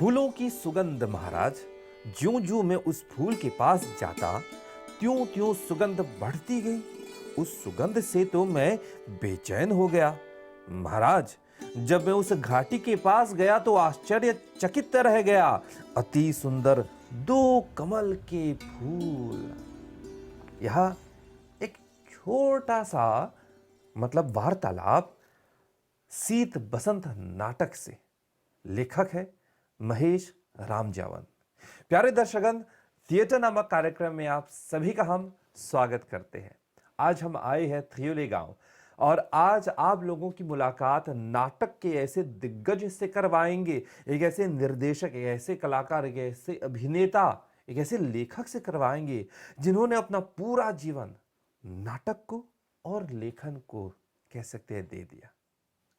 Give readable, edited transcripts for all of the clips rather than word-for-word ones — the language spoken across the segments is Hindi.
फूलों की सुगंध महाराज। ज्यों ज्यों मैं उस फूल के पास जाता त्यों त्यों सुगंध बढ़ती गई। उस सुगंध से तो मैं बेचैन हो गया महाराज। जब मैं उस घाटी के पास गया तो आश्चर्यचकित रह गया। अति सुंदर दो कमल के फूल। यह एक छोटा सा वार्तालाप शीत बसंत नाटक से। लेखक है महेश रामजावन। प्यारे दर्शकगण, थिएटर नामक कार्यक्रम में आप सभी का हम स्वागत करते हैं। आज हम आए हैं थ्रियोले गांव और आज आप लोगों की मुलाकात नाटक के ऐसे दिग्गज से करवाएंगे। एक ऐसे निर्देशक, एक ऐसे कलाकार, एक ऐसे अभिनेता, एक ऐसे लेखक से करवाएंगे जिन्होंने अपना पूरा जीवन नाटक को और लेखन को कह सकते हैं दे दिया।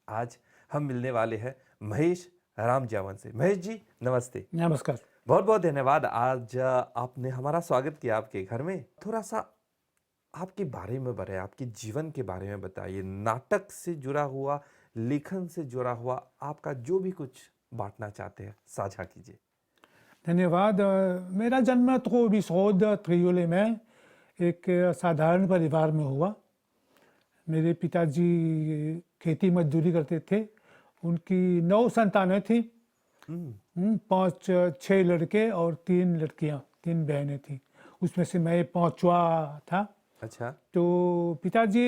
आज हम मिलने वाले हैं महेश रामजावन से। महेश जी नमस्ते। नमस्कार। बहुत बहुत धन्यवाद। आज आपने हमारा स्वागत किया आपके घर में। थोड़ा सा आपके बारे में बताइए, आपके जीवन के बारे में बताइए। नाटक से जुड़ा हुआ, लेखन से जुड़ा हुआ आपका जो भी कुछ बांटना चाहते हैं साझा कीजिए। धन्यवाद। मेरा जन्म तो बिसौद थ्रियोले में एक साधारण परिवार में हुआ। मेरे पिताजी खेती मजदूरी करते थे। उनकी 9 संतानें थी। 5-6 लड़के और 3 लड़कियां, 3 बहनें थी। उसमें से मैं 5वां था। अच्छा। तो पिताजी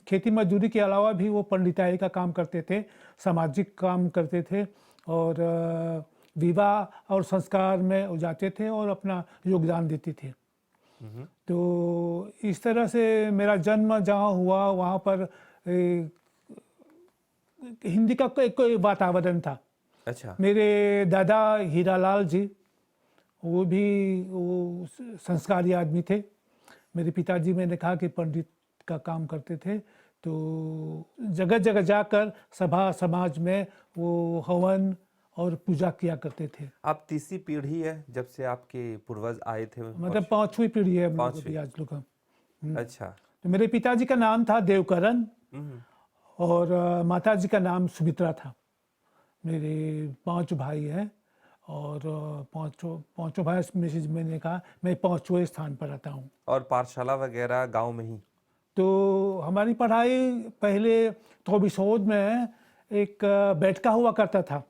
खेती मजदूरी के अलावा भी वो पंडिताई का काम करते थे, सामाजिक काम करते थे और विवाह और संस्कार में वो जाते थे और अपना योगदान देते थे। तो इस तरह से मेरा जन्म जहाँ हुआ वहाँ पर हिंदी का कोई वातावरण था। अच्छा। मेरे दादा हीरालाल जी वो संस्कारी आदमी थे। मेरे पिताजी, मैंने कहा कि पंडित का काम करते थे। तो जगह जगह जाकर सभा समाज में वो हवन और पूजा किया करते थे। आप तीसरी पीढ़ी है जब से आपके पूर्वज आए थे? 5वीं पीढ़ी है हम लोग अभी आज लोग। अच्छा। तो मेरे पिताजी का नाम था देवकरण और माताजी का नाम सुमित्रा था। मेरे 5 भाई हैं और पांचों भाई में से मैंने कहा मैं 5वें स्थान पर आता हूँ। और पाठशाला वगैरह गांव में ही? तो हमारी पढ़ाई पहले तो बिसौद में एक बैठका हुआ करता था,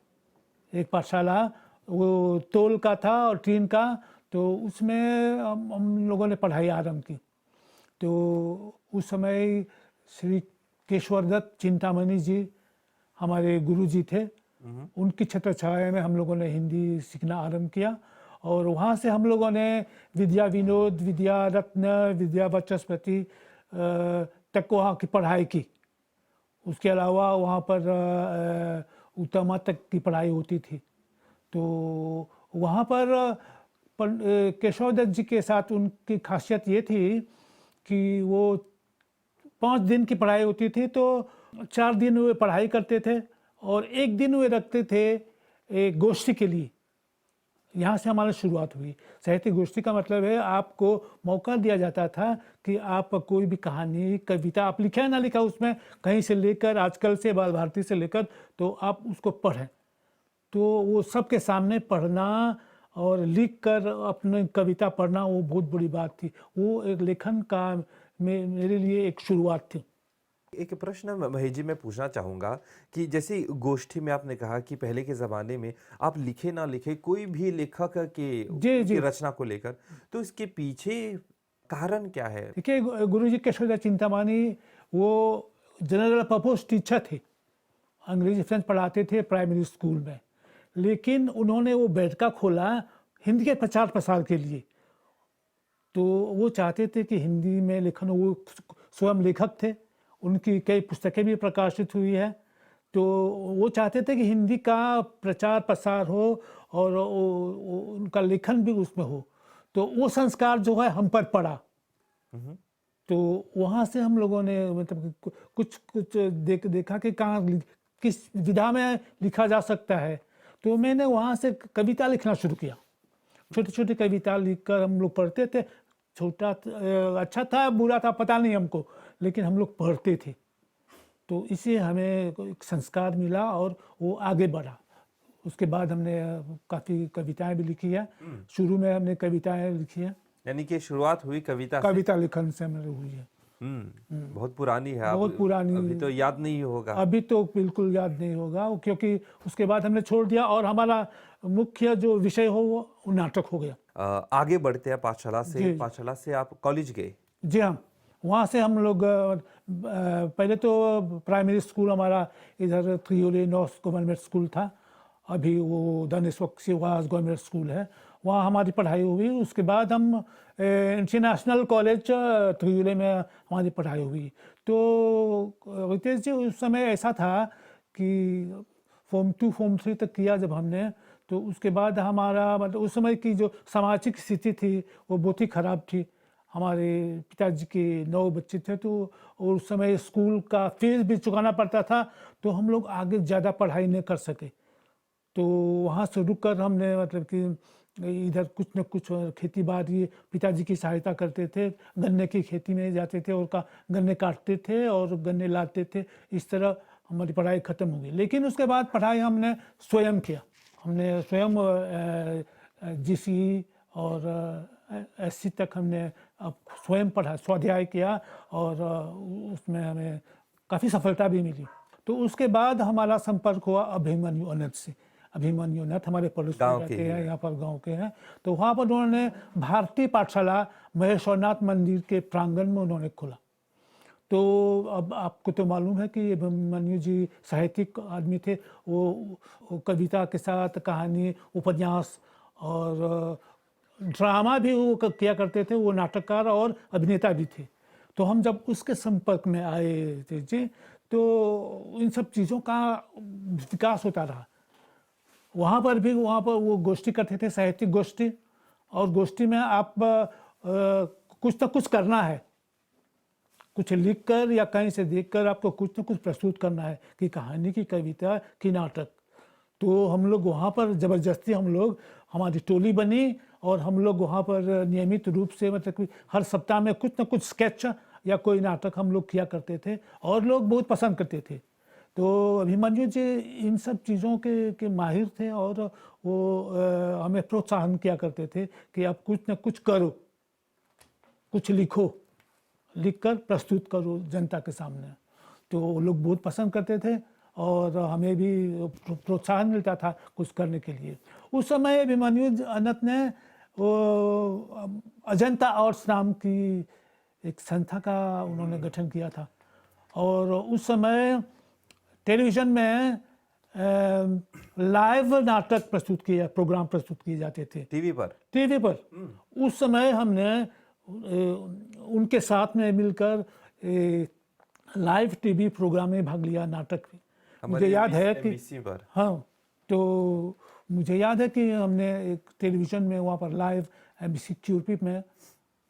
एक पाठशाला, वो तोल का था और टीन का। तो उसमें हम लोगों ने पढ़ाई आरंभ की। तो उस समय श्री केशवरदत्त चिंतामणि जी हमारे गुरु जी थे। उनकी छत्र छाया में हम लोगों ने हिंदी सीखना आरंभ किया और वहाँ से हम लोगों ने विद्या विनोद, विद्या रत्न, विद्या वाचस्पति तक वहाँ की पढ़ाई की। उसके अलावा वहाँ पर उत्तमा तक की पढ़ाई होती थी। तो वहाँ पर केशवदत्त जी के साथ उनकी खासियत ये थी कि वो 5 दिन की पढ़ाई होती थी तो 4 दिन वे पढ़ाई करते थे और 1 दिन वे रखते थे एक गोष्ठी के लिए। यहाँ से हमारी शुरुआत हुई। साहित्य गोष्ठी का मतलब है आपको मौका दिया जाता था कि आप कोई भी कहानी, कविता आप लिखा ना लिखा उसमें, कहीं से लेकर आजकल से बाल भारती से लेकर, तो आप उसको पढ़ें। तो वो सबके सामने पढ़ना और लिख कर अपनी कविता पढ़ना वो बहुत बड़ी बात थी। वो एक लेखन का मेरे लिए एक शुरुआत थी। एक प्रश्न महेश जी मैं पूछना चाहूँगा कि जैसे गोष्ठी में आपने कहा कि पहले के ज़माने में आप लिखे ना लिखे, कोई भी लेखक की रचना को लेकर, तो इसके पीछे कारण क्या है? देखिए, गुरुजी केशवदत्त चिंतामणि वो जनरल पर्पस टीचर थे। अंग्रेजी फ्रेंच पढ़ाते थे प्राइमरी स्कूल में। लेकिन उन्होंने वो बैठका खोला हिंदी के प्रचार प्रसार के लिए। तो वो चाहते थे कि हिंदी में लेखन, वो स्वयं लेखक थे, उनकी कई पुस्तकें भी प्रकाशित हुई है। तो वो चाहते थे कि हिंदी का प्रचार प्रसार हो और उनका लेखन भी उसमें हो। तो वो संस्कार जो है हम पर पड़ा। तो वहाँ से हम लोगों ने कुछ देखा कि कहाँ किस विधा में लिखा जा सकता है। तो मैंने वहाँ से कविता लिखना शुरू किया। छोटी छोटी कविता लिखकर हम लोग पढ़ते थे। छोटा अच्छा था बुरा था पता नहीं हमको, लेकिन हम लोग पढ़ते थे। तो इससे हमें एक संस्कार मिला और वो आगे बढ़ा। उसके बाद हमने काफ़ी कविताएं भी लिखी है। शुरू में हमने कविताएं लिखी है, यानी कि शुरुआत हुई कविता से। कविता लिखन से हमारी हुई है। बहुत पुरानी है। बहुत पुरानी। अभी तो याद नहीं होगा। अभी तो बिल्कुल याद नहीं होगा, क्योंकि उसके बाद हमने छोड़ दिया और हमारा मुख्य जो विषय हो वो नाटक हो गया। आगे बढ़ते हैं पाठशाला जी, से। जी। पाठशाला से आप कॉलेज गए। जी हाँ, वहाँ से हम लोग पहले तो प्राइमरी स्कूल हमारा इधर त्रियोले नॉर्थ गवर्नमेंट स्कूल था, अभी वो दानिशवक सिवास गवर्नमेंट स्कूल है, वहाँ हमारी पढ़ाई हुई। उसके बाद हम इंटरनेशनल कॉलेज त्रियोले में हमारी पढ़ाई हुई। तो रितेश जी, उस समय ऐसा था कि फॉर्म 2 फॉर्म 3 तक किया जब हमने, तो उसके बाद हमारा मतलब उस समय की जो सामाजिक स्थिति थी वो बहुत ही ख़राब थी। हमारे पिताजी के 9 बच्चे थे, तो और उस समय स्कूल का फीस भी चुकाना पड़ता था, तो हम लोग आगे ज़्यादा पढ़ाई नहीं कर सके। तो वहाँ से रुक कर हमने मतलब कि इधर कुछ न कुछ खेती बाड़ी पिताजी की सहायता करते थे, गन्ने की खेती में जाते थे और गन्ने काटते थे और गन्ने लाते थे। इस तरह हमारी पढ़ाई ख़त्म हो गई। लेकिन उसके बाद पढ़ाई हमने स्वयं किया। हमने स्वयं GCE और SC तक हमने अब स्वयं पढ़ा, स्वाध्याय किया और उसमें हमें काफ़ी सफलता भी मिली। तो उसके बाद हमारा संपर्क हुआ अभिमन्यु अनंत से। अभिमन्यु अनंत हमारे पड़ोस में रहते हैं, यहाँ पर गांव के हैं। तो वहाँ पर उन्होंने भारतीय पाठशाला महेश्वरनाथ मंदिर के प्रांगण में उन्होंने खोला। तो अब आपको तो मालूम है कि अभिमन्यु जी साहित्यिक आदमी थे। वो कविता के साथ कहानी, उपन्यास और ड्रामा भी वो किया करते थे। वो नाटककार और अभिनेता भी थे। तो हम जब उसके संपर्क में आए थे जी, तो इन सब चीज़ों का विकास होता रहा। वहाँ पर वो गोष्ठी करते थे, साहित्यिक गोष्ठी। और गोष्ठी में आप कुछ ना कुछ करना है, कुछ लिखकर या कहीं से देखकर आपको कुछ न कुछ प्रस्तुत करना है, कि कहानी, की कविता, की नाटक। तो हम लोग वहाँ पर ज़बरदस्ती हमारी टोली बनी और हम लोग वहाँ पर नियमित रूप से मतलब कि हर सप्ताह में कुछ न कुछ स्केच या कोई नाटक हम लोग किया करते थे और लोग बहुत पसंद करते थे। तो अभिमन्यु जी इन सब चीज़ों के माहिर थे और वो हमें प्रोत्साहन किया करते थे कि आप कुछ न कुछ करो, कुछ लिखो, लिखकर प्रस्तुत करो जनता के सामने। तो वो लोग बहुत पसंद करते थे और हमें भी प्रोत्साहन मिलता था कुछ करने के लिए। उस समय अभिमन्यु अनंत ने वो अजंता आर्ट्स नाम की एक संस्था का उन्होंने गठन किया था। और उस समय टेलीविज़न में लाइव नाटक प्रोग्राम प्रस्तुत किए जाते थे टीवी पर। उस समय हमने उनके साथ में मिलकर लाइव टीवी प्रोग्राम में भाग लिया, नाटक में। मुझे याद है कि हाँ, तो मुझे याद है कि हमने एक टेलीविज़न में वहाँ पर लाइव MBC QRP में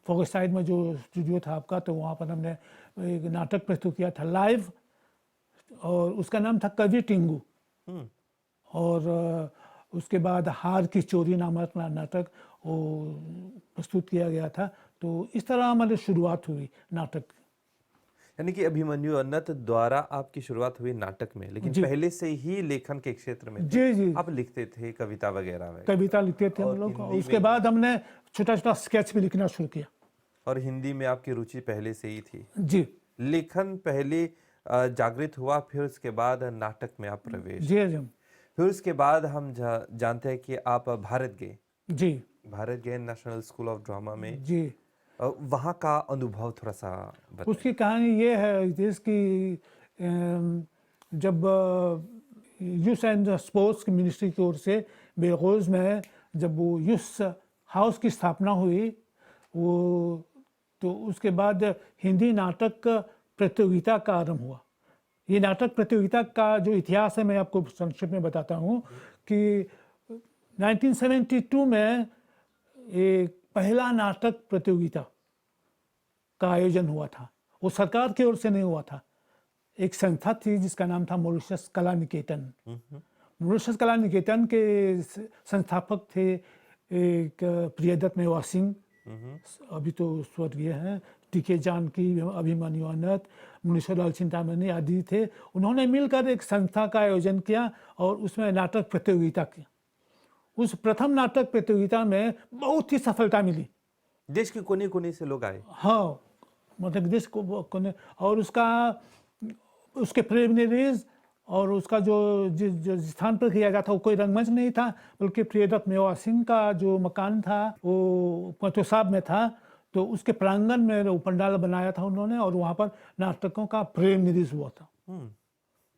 फॉरेस्ट साइड में जो स्टूडियो था आपका, तो वहाँ पर हमने एक नाटक प्रस्तुत किया था लाइव, और उसका नाम था कवि टिंगू। और उसके बाद हार की चोरी नामक नाटक वो प्रस्तुत किया गया था। तो इस तरह हमारी शुरुआत हुई नाटक। यानी कि अभिमन्यु अनंत द्वारा आपकी शुरुआत हुई नाटक में, लेकिन पहले से ही लेखन के क्षेत्र में थे। जी। आप लिखते थे कविता वगैरह कविता लिखते थे हम लोग। उसके बाद हमने छोटा छोटा स्केच भी लिखना शुरू किया। और हिंदी में आपकी रुचि पहले से ही थी जी। लेखन पहले जागृत हुआ, फिर उसके बाद नाटक में आप प्रवेश। जी। फिर उसके बाद हम जानते हैं कि आप भारत गए। जी। भारत गए नेशनल स्कूल ऑफ ड्रामा में। जी। वहाँ का अनुभव थोड़ा सा बताइए। उसकी कहानी ये है कि जब यूथ एंड स्पोर्ट्स मिनिस्ट्री की ओर से बेलगोज में जब वो यूथ हाउस की स्थापना हुई, तो उसके बाद हिंदी नाटक प्रतियोगिता का आरंभ हुआ। ये नाटक प्रतियोगिता का जो इतिहास है मैं आपको संक्षेप में बताता हूँ कि 1972 में एक पहला नाटक प्रतियोगिता का आयोजन हुआ था। वो सरकार की ओर से नहीं हुआ था, एक संस्था थी जिसका नाम था मॉरिशस कला निकेतन। मॉरिशस कला निकेतन के संस्थापक थे एक प्रियदत्त मेवाड़ सिंह, अभी तो स्वर्गीय हैं, टीके जानकी, अभिमन्यु अनंत, मुनीश्वरलाल चिंतामणि आदि थे। उन्होंने मिलकर एक संस्था का आयोजन किया और उसमें नाटक प्रतियोगिता की। उस प्रथम नाटक प्रतियोगिता में बहुत ही सफलता मिली। देश के कोने कोने से लोग आए। हाँ, मतलब देश को कोने, और उसके प्रिलिमिनरीज और उसका जो स्थान पर किया जाता वो कोई रंगमंच नहीं था, बल्कि प्रियदत्त मेवा सिंह का जो मकान था वो पंचोसाब में था। तो उसके प्रांगण में वो पंडाल बनाया था उन्होंने, और वहाँ पर नाटकों का प्रिलिमिनरीज हुआ था।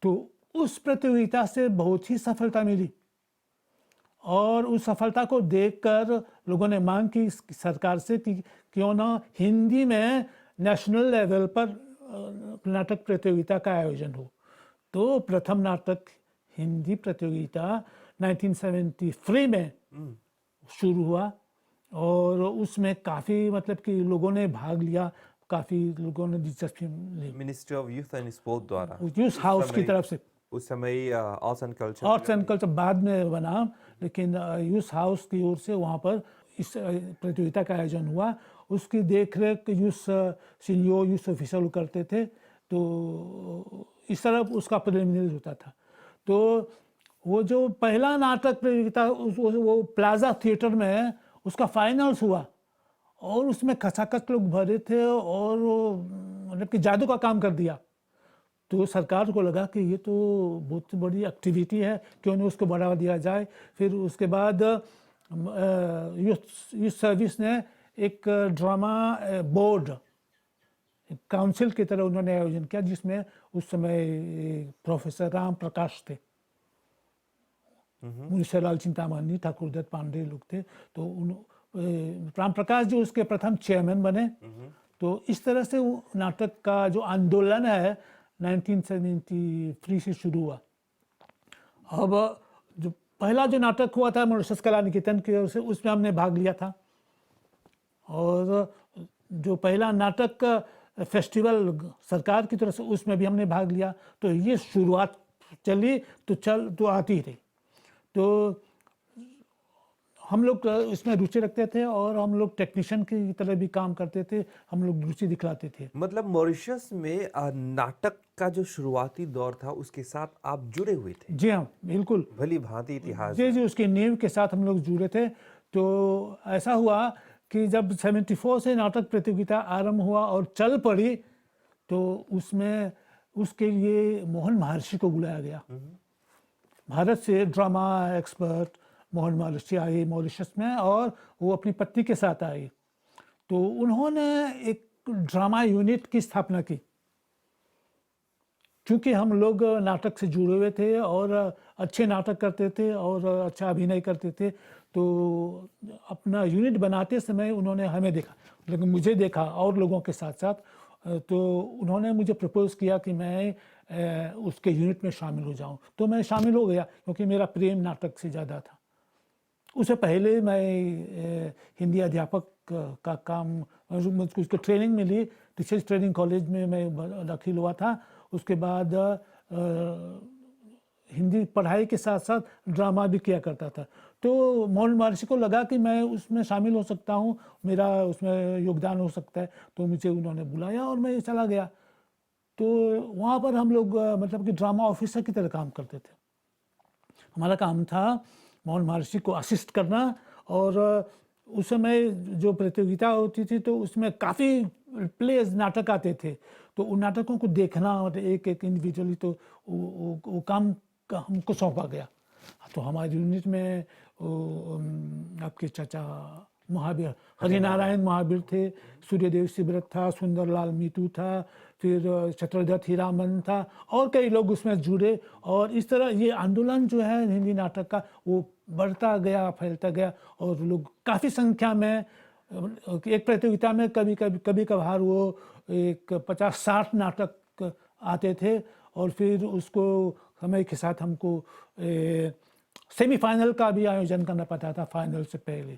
तो उस प्रतियोगिता से बहुत ही सफलता मिली, और उस सफलता को देखकर लोगों ने मांग की सरकार से कि क्यों ना हिंदी में नेशनल लेवल पर नाटक प्रतियोगिता का आयोजन हो। तो प्रथम नाटक हिंदी प्रतियोगिता 1973 में शुरू हुआ, और उसमें काफ़ी मतलब कि लोगों ने भाग लिया, काफ़ी लोगों ने दिलचस्पी ली। Ministry of Youth and Sport द्वारा, यूथ हाउस की तरफ से, उस समय आर्ट्स एंड कल्चर बाद में बना, लेकिन यूथ हाउस की ओर से वहाँ पर इस प्रतियोगिता का आयोजन हुआ। उसकी देखरेख यूथ सीईओ, यूथ ऑफिसर करते थे। तो इस तरह उसका प्रिलिमिनरी होता था। तो वो जो पहला नाटक प्रतियोगिता वो प्लाजा थिएटर में उसका फाइनल्स हुआ, और उसमें खचाखच लोग भरे थे, और मतलब कि जादू का काम कर दिया। तो सरकार को लगा कि ये तो बहुत बड़ी एक्टिविटी है, क्यों नहीं उसको बढ़ावा दिया जाए। फिर उसके बाद यूथ सर्विस ने एक ड्रामा बोर्ड, काउंसिल की तरह उन्होंने आयोजन किया, जिसमें उस समय प्रोफेसर राम प्रकाश थे, मुनीश्वरलाल चिंतामणि, ठाकुरदत्त पांडे लोग थे। तो राम प्रकाश जो उसके प्रथम चेयरमैन बने। तो इस तरह से वो नाटक का जो आंदोलन है 1973 से शुरू हुआ। अब जो पहला जो नाटक हुआ था मॉरिशस कला निकेतन की ओर से, उसमें हमने भाग लिया था। और जो पहला नाटक फेस्टिवल सरकार की तरफ से, उसमें भी हमने भाग लिया। तो ये शुरुआत चली तो आती रही। तो हम लोग इसमें रुचि रखते थे, और हम लोग टेक्नीशियन की तरह भी काम करते थे, हम लोग रुचि दिखलाते थे। मतलब मॉरिशस में नाटक का जो शुरुआती दौर था उसके साथ आप जुड़े हुए थे? जी हाँ, बिल्कुल, भली भांति इतिहास। जी, उसकी नींव के साथ हम लोग जुड़े थे। तो ऐसा हुआ कि जब 74 से नाटक प्रतियोगिता आरंभ हुआ और चल पड़ी, तो उसमें उसके लिए मोहन महर्षि को बुलाया गया। भारत से ड्रामा एक्सपर्ट मोहन महर्षि आए मॉरिशस में, और वो अपनी पत्नी के साथ आए। तो उन्होंने एक ड्रामा यूनिट की स्थापना की। क्योंकि हम लोग नाटक से जुड़े हुए थे और अच्छे नाटक करते थे और अच्छा अभिनय करते थे, तो अपना यूनिट बनाते समय उन्होंने हमें देखा, लेकिन मुझे देखा और लोगों के साथ साथ। तो उन्होंने मुझे प्रपोज़ किया कि मैं उसके यूनिट में शामिल हो जाऊं। तो मैं शामिल हो गया, क्योंकि मेरा प्रेम नाटक से ज़्यादा था। उससे पहले मैं हिंदी अध्यापक का काम, मुझको उसको ट्रेनिंग मिली, टीचर्स ट्रेनिंग कॉलेज में मैं दाखिल हुआ था। उसके बाद हिंदी पढ़ाई के साथ साथ ड्रामा भी किया करता था। तो मोहन महर्षि को लगा कि मैं उसमें शामिल हो सकता हूँ, मेरा उसमें योगदान हो सकता है। तो मुझे उन्होंने बुलाया और मैं चला गया। तो वहाँ पर हम लोग मतलब कि ड्रामा ऑफिसर की तरह काम करते थे। हमारा काम था मोहन महर्षि को असिस्ट करना, और उस समय जो प्रतियोगिता होती थी तो उसमें काफ़ी प्लेज नाटक आते थे। तो उन नाटकों को देखना और एक एक इंडिविजुअली, तो वो काम का हमको सौंपा गया। तो हमारी यूनिट में आपके चाचा महावीर, हरिनारायण महावीर थे, सूर्यदेव शिवरत था, सुंदरलाल मीतू था, फिर चत्रदत्त हीरामन था, और कई लोग उसमें जुड़े। और इस तरह ये आंदोलन जो है हिंदी नाटक का, वो बढ़ता गया, फैलता गया, और लोग काफ़ी संख्या में एक प्रतियोगिता में कभी कभार वो एक 50-60 नाटक आते थे। और फिर उसको समय के साथ हमको सेमीफाइनल का भी आयोजन करना पड़ता था फाइनल से पहले।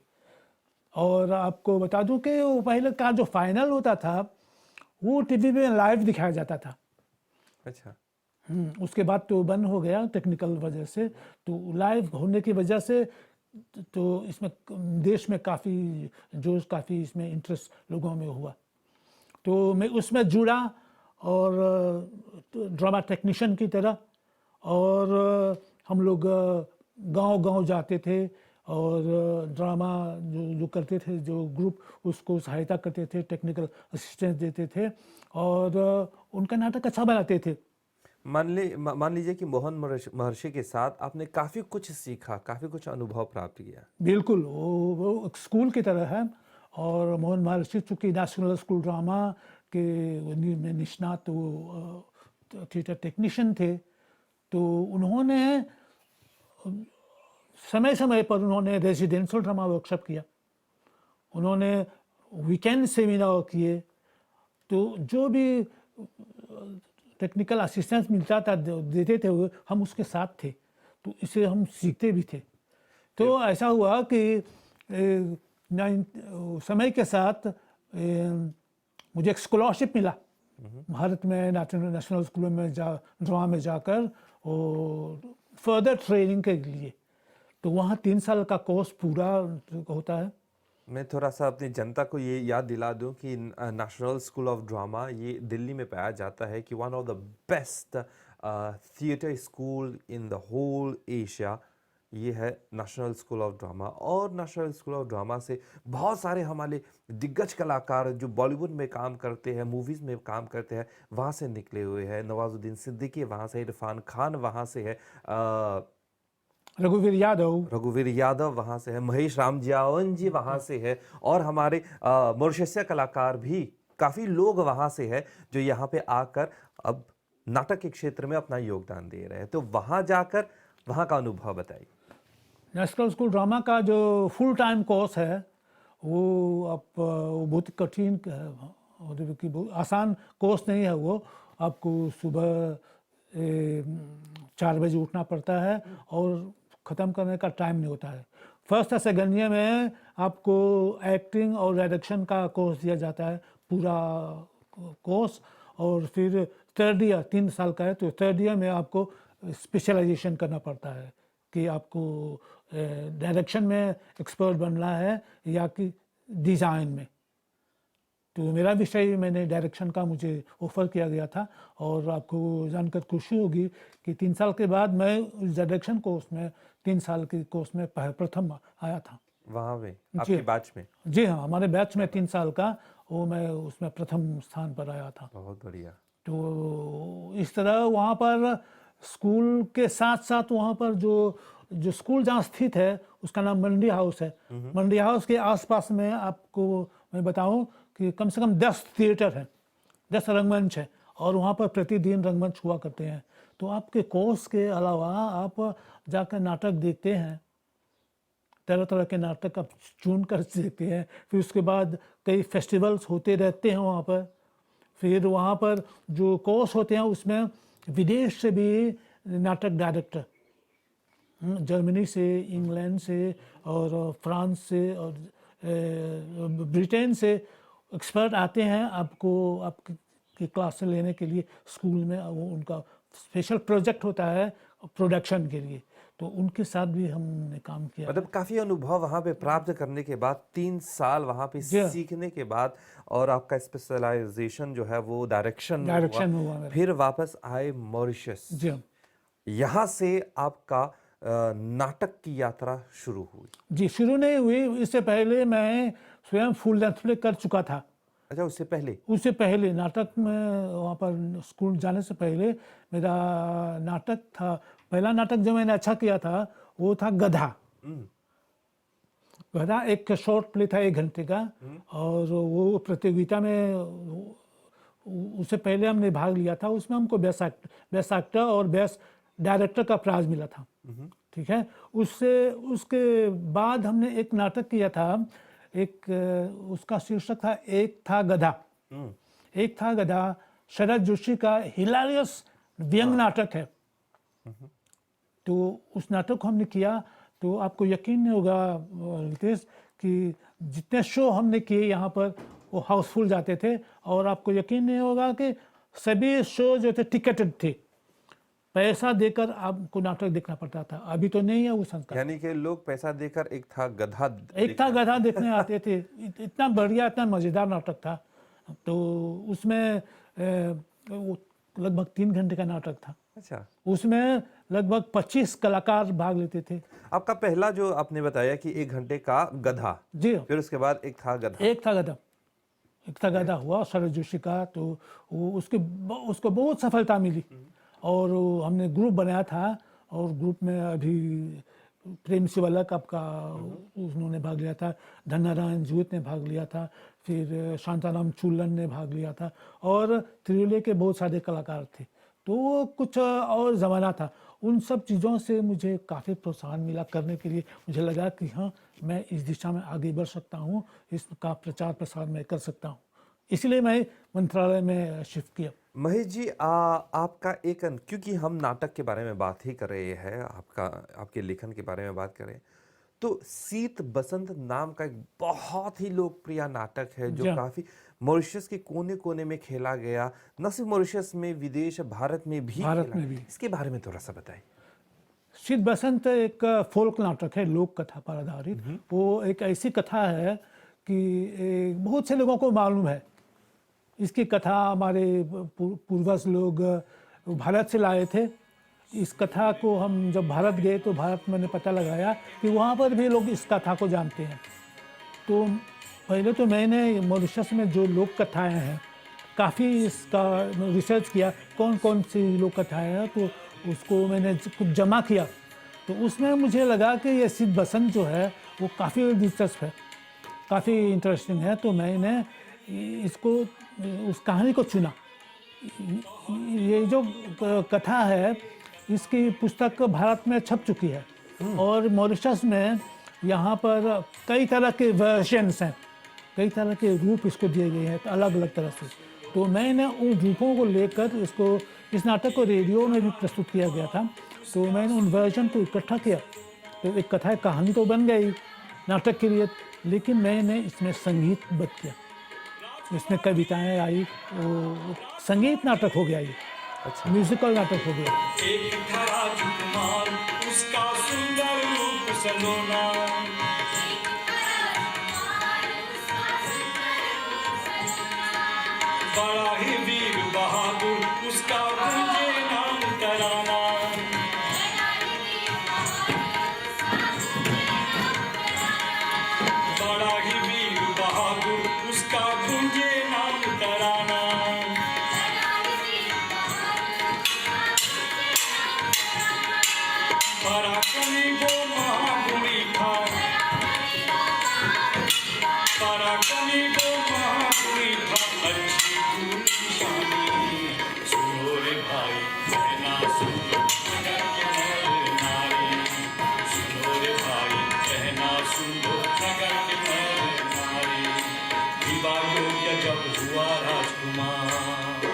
और आपको बता दूं कि वो पहले का जो फाइनल होता था वो टीवी में लाइव दिखाया जाता था। अच्छा। उसके बाद तो बंद हो गया टेक्निकल वजह से। तो लाइव होने की वजह से तो इसमें देश में काफ़ी जोश, काफ़ी इसमें इंटरेस्ट लोगों में हुआ। तो मैं उसमें जुड़ा और ड्रामा टेक्नीशियन की तरह, और हम लोग गांव-गांव जाते थे और ड्रामा जो करते थे, जो ग्रुप, उसको सहायता करते थे, टेक्निकल असिस्टेंस देते थे और उनका नाटक अच्छा बनाते थे। मान लीजिए कि मोहन महर्षि के साथ आपने काफ़ी कुछ सीखा, काफ़ी कुछ अनुभव प्राप्त किया। बिल्कुल, वो एक स्कूल की तरह है। और मोहन महर्षि चूँकि नेशनल स्कूल ड्रामा के में निष्णात वो थिएटर टेक्नीशियन थे, तो उन्होंने समय-समय पर उन्होंने रेजिडेंशियल ड्रामा वर्कशॉप किया, उन्होंने वीकेंड सेमिनार किए। तो जो भी टेक्निकल असिस्टेंस मिलता था, देते थे वो, हम उसके साथ थे, तो इससे हम सीखते भी थे। तो ऐसा हुआ कि समय के साथ मुझे एक स्कॉलरशिप मिला भारत में, नेशनल स्कूल में ड्रामा में जाकर और फर्दर ट्रेनिंग के लिए। तो वहाँ 3 साल का कोर्स पूरा होता है। मैं थोड़ा सा अपनी जनता को ये याद दिला दूं कि नेशनल स्कूल ऑफ ड्रामा ये दिल्ली में पाया जाता है कि one of the best theatre school in the whole Asia ये है नेशनल स्कूल ऑफ ड्रामा। और नेशनल स्कूल ऑफ ड्रामा से बहुत सारे हमारे दिग्गज कलाकार जो बॉलीवुड में काम करते हैं, मूवीज़ में काम करते हैं, वहाँ से निकले हुए हैं। नवाजुद्दीन सिद्दीकी वहाँ से, इरफान खान वहाँ से है, रघुवीर यादव वहाँ से है, महेश रामजावन जी वहाँ से है, और हमारे मॉरिशस कलाकार भी काफ़ी लोग वहाँ से है जो यहाँ पे आकर अब नाटक के क्षेत्र में अपना योगदान दे रहे हैं। तो वहाँ जाकर वहाँ का अनुभव बताइए। नेशनल स्कूल ड्रामा का जो फुल टाइम कोर्स है वो वो बहुत कठिन और कि बहुत आसान कोर्स नहीं है। वो आपको सुबह 4 बजे उठना पड़ता है और ख़त्म करने का टाइम नहीं होता है। फर्स्ट और सेकेंड ईयर में आपको एक्टिंग और डायरेक्शन का कोर्स दिया जाता है, पूरा कोर्स। और फिर थर्ड ईयर 3 साल का है, तो थर्ड ईयर में आपको स्पेशलाइजेशन करना पड़ता है कि आपको डायरेक्शन में एक्सपर्ट बनना है या कि डिज़ाइन में। तो मेरा विषय, मैंने डायरेक्शन का मुझे ऑफ़र किया गया था, और आपको जानकर खुशी होगी कि 3 साल के बाद मैं उस डायरेक्शन कोर्स में, 3 साल के कोर्स में प्रथम आया था। वहाँ में आपके बैच में? जी हाँ, हमारे बैच में 3 साल का, वो मैं उसमें प्रथम स्थान पर आया था। बहुत बढ़िया। तो इस तरह वहाँ पर स्कूल के साथ साथ वहाँ पर जो स्कूल जहाँ स्थित है उसका नाम मंडी हाउस है। मंडी हाउस के आसपास में आपको मैं बताऊं कि कम से कम 10 थिएटर हैं, 10 रंगमंच है, और वहाँ पर प्रतिदिन रंगमंच हुआ करते हैं। तो आपके कोर्स के अलावा आप जाकर नाटक देखते हैं, तरह तरह के नाटक आप चुन कर देखते हैं। फिर उसके बाद कई फेस्टिवल्स होते रहते हैं वहाँ पर। फिर वहाँ पर जो कोर्स होते हैं उसमें विदेश से भी नाटक डायरेक्टर, जर्मनी से, इंग्लैंड से और फ्रांस से और ब्रिटेन से एक्सपर्ट आते हैं आपको आपकी क्लास लेने के लिए स्कूल में। वो उनका स्पेशल प्रोजेक्ट होता है प्रोडक्शन के लिए, तो उनके साथ भी हमने काम किया। मतलब काफ़ी अनुभव वहाँ पे प्राप्त करने के बाद, 3 साल वहाँ पे सीखने के बाद, और आपका स्पेशलाइजेशन जो है वो डायरेक्शन हुआ मेरा। फिर वापस आए मॉरिशस। जी हाँ। यहाँ से आपका नाटक की यात्रा शुरू हुई? जी, शुरू नहीं हुई, इससे पहले मैं स्वयं फुल लेंथ प्ले कर चुका था। अच्छा, उससे पहले? उससे पहले नाटक में, वहाँ पर स्कूल जाने से पहले मेरा नाटक था, पहला नाटक जो मैंने अच्छा किया था वो था गधा। गधा एक शॉर्ट प्ले था 1 घंटे का, और वो प्रतियोगिता में, उससे पहले हमने भाग लिया था, उसमें हमको बेस्ट एक्टर और बेस्ट डायरेक्टर का प्राइज मिला था। ठीक है। उसके बाद हमने एक नाटक किया था, उसका शीर्षक था एक था गधा। एक था गधा शरद जोशी का हिलारियस व्यंग नाटक है। तो उस नाटक को हमने किया, तो आपको यकीन नहीं होगा रितेश कि जितने शो हमने किए यहाँ पर वो हाउसफुल जाते थे, और आपको यकीन नहीं होगा कि सभी शो जो थे टिकटेड थे। पैसा देकर आपको नाटक देखना पड़ता था, अभी तो नहीं है वो संस्कार। यानी कि लोग पैसा देकर एक था गधा एक था गधा देखने आते थे, इतना बढ़िया इतना मज़ेदार नाटक था। तो उसमें वो लगभग 3 घंटे का नाटक था। अच्छा, उसमें लगभग 25 कलाकार भाग लेते थे। आपका पहला जो आपने बताया कि 1 घंटे का गधा, जी, फिर उसके बाद एक था गधा। एक था गधा हुआ शरद जोशी का। तो वो उसको बहुत सफलता मिली और हमने ग्रुप बनाया था और ग्रुप में अभी प्रेम शिवलक आपका उन्होंने भाग लिया था, धन्नारायण जूत ने भाग लिया था, फिर शांताराम चुल्लन ने भाग लिया था और त्रियोले के बहुत सारे कलाकार थे। तो वो कुछ और ज़माना था। उन सब चीज़ों से मुझे काफ़ी प्रोत्साहन मिला करने के लिए। मुझे लगा कि हाँ, मैं इस दिशा में आगे बढ़ सकता हूँ, इसका प्रचार प्रसार मैं कर सकता हूँ। इसलिए मैं मंत्रालय में शिफ्ट किया। महेश जी, आपका एक, क्योंकि हम नाटक के बारे में बात ही कर रहे हैं, आपके लेखन के बारे में बात करें, तो शीत बसंत नाम का एक बहुत ही लोकप्रिय नाटक है जो काफी मॉरिशस के कोने कोने में खेला गया, न सिर्फ मॉरिशस में, विदेश भारत में भी खेला। इसके बारे में थोड़ा सा बताइए। शीत बसंत एक फोल्क नाटक है, लोक कथा पर आधारित। वो एक ऐसी कथा है कि बहुत से लोगों को मालूम है। इसकी कथा हमारे पूर्वज लोग भारत से लाए थे। इस कथा को हम जब भारत गए तो भारत मैंने पता लगाया कि वहाँ पर भी लोग इस कथा को जानते हैं। तो पहले तो मैंने मॉरिशस में जो लोक कथाएँ हैं काफ़ी इसका रिसर्च किया, कौन कौन सी लोक कथाएँ हैं, तो उसको मैंने कुछ जमा किया। तो उसमें मुझे लगा कि ये शीत बसंत जो है वो काफ़ी दिलचस्प है, काफ़ी इंटरेस्टिंग है। तो मैंने इसको उस कहानी को चुना। ये जो कथा है इसकी पुस्तक भारत में छप चुकी है और मॉरिशस में यहाँ पर कई तरह के वर्जन्स हैं, कई तरह के रूप इसको दिए गए हैं अलग अलग तरह से। तो मैंने उन रूपों को लेकर इस नाटक को रेडियो में भी प्रस्तुत किया गया था। तो मैंने उन वर्जन को इकट्ठा किया। तो एक कथा कहानी तो बन गई नाटक के लिए, लेकिन मैंने इसमें संगीतबद्ध किया, इसमें कविताएं आई, वो संगीत नाटक हो गया, ये अच्छा, म्यूजिकल नाटक हो गया। एक था राजकुमार, उसका सुंदर रूप सलोना, बड़ा ही वीर बहादुर, उसका गूंजे नाम तराना। बड़ा ही वीर बहादुर, उसका गूंजे नाम तराना। पराक्रमी वो महागुणी था, पराक्रमी वो महागुणी था, अच्छी पूरी शानी। सुनो रे भाई, कहना सुनो नगर के नर नारी। सुनो रे भाई, कहना सुनो नगर के नर नारी। विवा योग्य जब हुआ राजकुमार,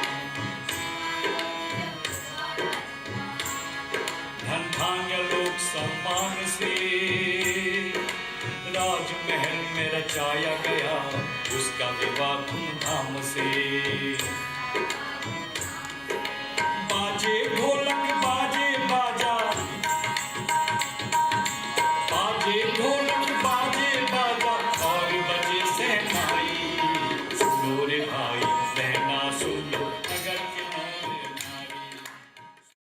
धन धान्य लोक सम्मान से राजमहल में रचाया गया, उसका विवाह धूमधाम से।